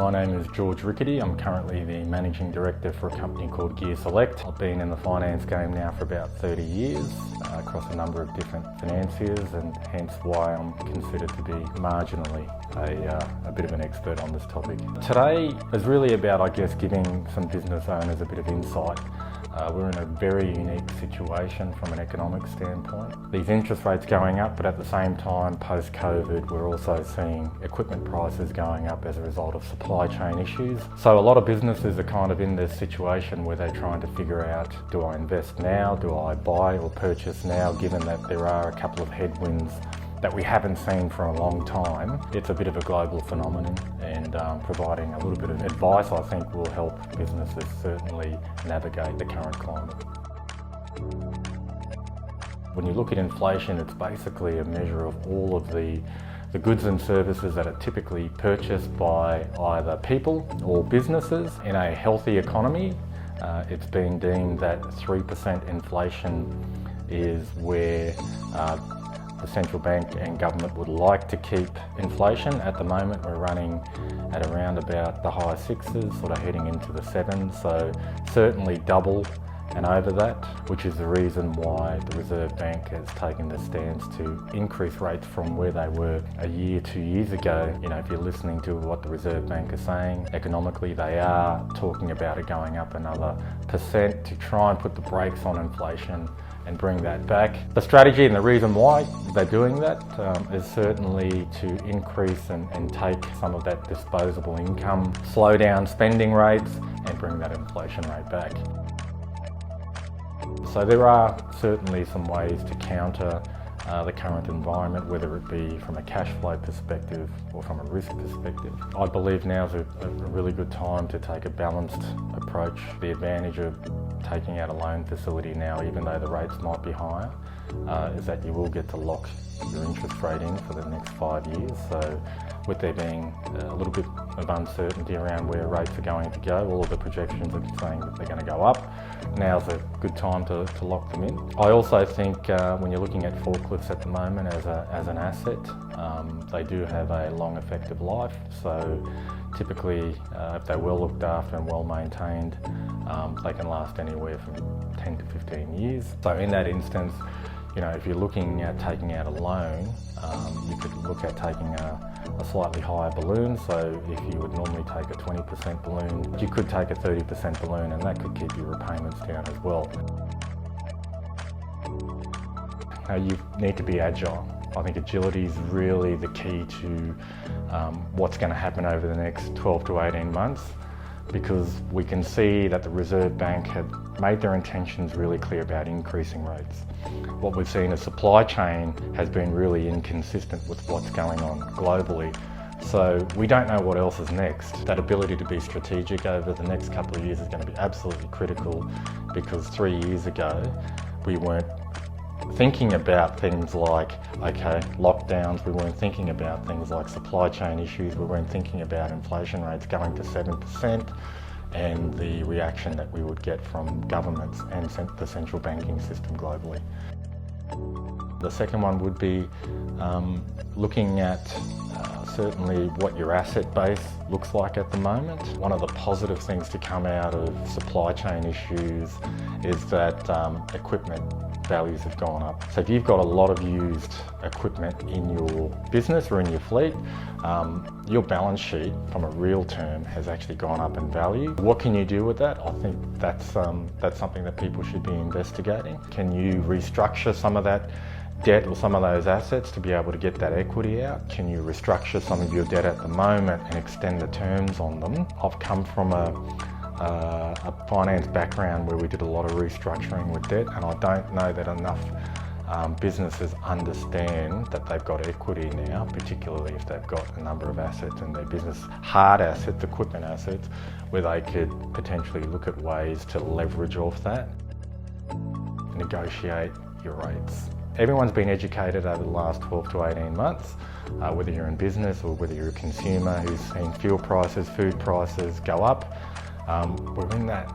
My name is George Rickety. I'm currently the Managing Director for a company called Gear Select. I've been in the finance game now for about 30 years across a number of different financiers, and hence why I'm considered to be marginally a bit of an expert on this topic. Today is really about, I guess, giving some business owners a bit of insight. We're in a very unique situation from an economic standpoint. These interest rates going up, but at the same time, post-COVID, we're also seeing equipment prices going up as a result of supply chain issues. So a lot of businesses are kind of in this situation where they're trying to figure out, do I invest now? Do I buy or purchase now, given that there are a couple of headwinds that we haven't seen for a long time? It's a bit of a global phenomenon, and providing a little bit of advice, I think, will help businesses certainly navigate the current climate. When you look at inflation, it's basically a measure of all of the goods and services that are typically purchased by either people or businesses. In a healthy economy, it's been deemed that 3% inflation is where the central bank and government would like to keep inflation. At the moment, we're running at around about the high sixes, sort of heading into the sevens, so certainly double and over that, which is the reason why the Reserve Bank has taken the stance to increase rates from where they were a year, 2 years ago. You know, if you're listening to what the Reserve Bank is saying, economically they are talking about it going up another % to try and put the brakes on inflation and bring that back. The strategy and the reason why they're doing that is certainly to increase and take some of that disposable income, slow down spending rates and bring that inflation rate back. So there are certainly some ways to counter the current environment, whether it be from a cash flow perspective or from a risk perspective. I believe now's a really good time to take a balanced approach. The advantage of taking out a loan facility now, even though the rates might be higher, is that you will get to lock your interest rate in for the next 5 years. So with there being a little bit of uncertainty around where rates are going to go, all of the projections are saying that they're going to go up. Now's a good time to lock them in. I also think when you're looking at forklifts at the moment as an asset, they do have a long effective life. So typically, if they're well looked after and well maintained, they can last anywhere from 10 to 15 years. So in that instance, you know, if you're looking at taking out a loan, you could look at taking a slightly higher balloon. So if you would normally take a 20% balloon, you could take a 30% balloon, and that could keep your repayments down as well. You need to be agile. I think agility is really the key to what's going to happen over the next 12 to 18 months, because we can see that the Reserve Bank have made their intentions really clear about increasing rates. What we've seen is supply chain has been really inconsistent with what's going on globally. So we don't know what else is next. That ability to be strategic over the next couple of years is going to be absolutely critical, because 3 years ago we weren't thinking about things like, okay, lockdowns, we weren't thinking about things like supply chain issues, we weren't thinking about inflation rates going to 7% and the reaction that we would get from governments and the central banking system globally. The second one would be looking at certainly what your asset base looks like at the moment. One of the positive things to come out of supply chain issues is that equipment values have gone up. So if you've got a lot of used equipment in your business or in your fleet, your balance sheet from a real term has actually gone up in value. What can you do with that? I think that's something that people should be investigating. Can you restructure some of that debt or some of those assets to be able to get that equity out? Can you restructure some of your debt at the moment and extend the terms on them? I've come from a finance background where we did a lot of restructuring with debt, and I don't know that enough businesses understand that they've got equity now, particularly if they've got a number of assets in their business, hard assets, equipment assets, where they could potentially look at ways to leverage off that, negotiate your rates. Everyone's been educated over the last 12 to 18 months, whether you're in business or whether you're a consumer who's seen fuel prices, food prices go up. We're in that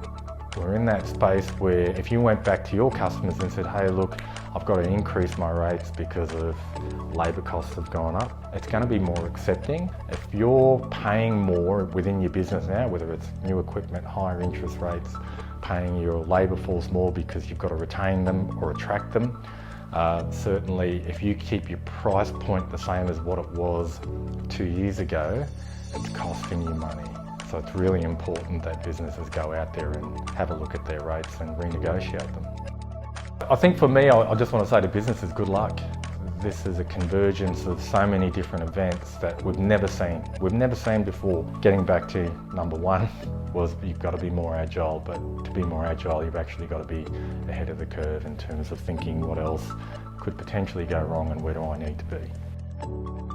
We're in that space where if you went back to your customers and said, hey look, I've got to increase my rates because of labour costs have gone up, it's going to be more accepting. If you're paying more within your business now, whether it's new equipment, higher interest rates, paying your labour force more because you've got to retain them or attract them, certainly if you keep your price point the same as what it was 2 years ago, it's costing you money. So it's really important that businesses go out there and have a look at their rates and renegotiate them. I think for me, I just want to say to businesses, good luck. This is a convergence of so many different events that we've never seen. We've never seen before. Getting back to number one was you've got to be more agile, but to be more agile, you've actually got to be ahead of the curve in terms of thinking what else could potentially go wrong and where do I need to be.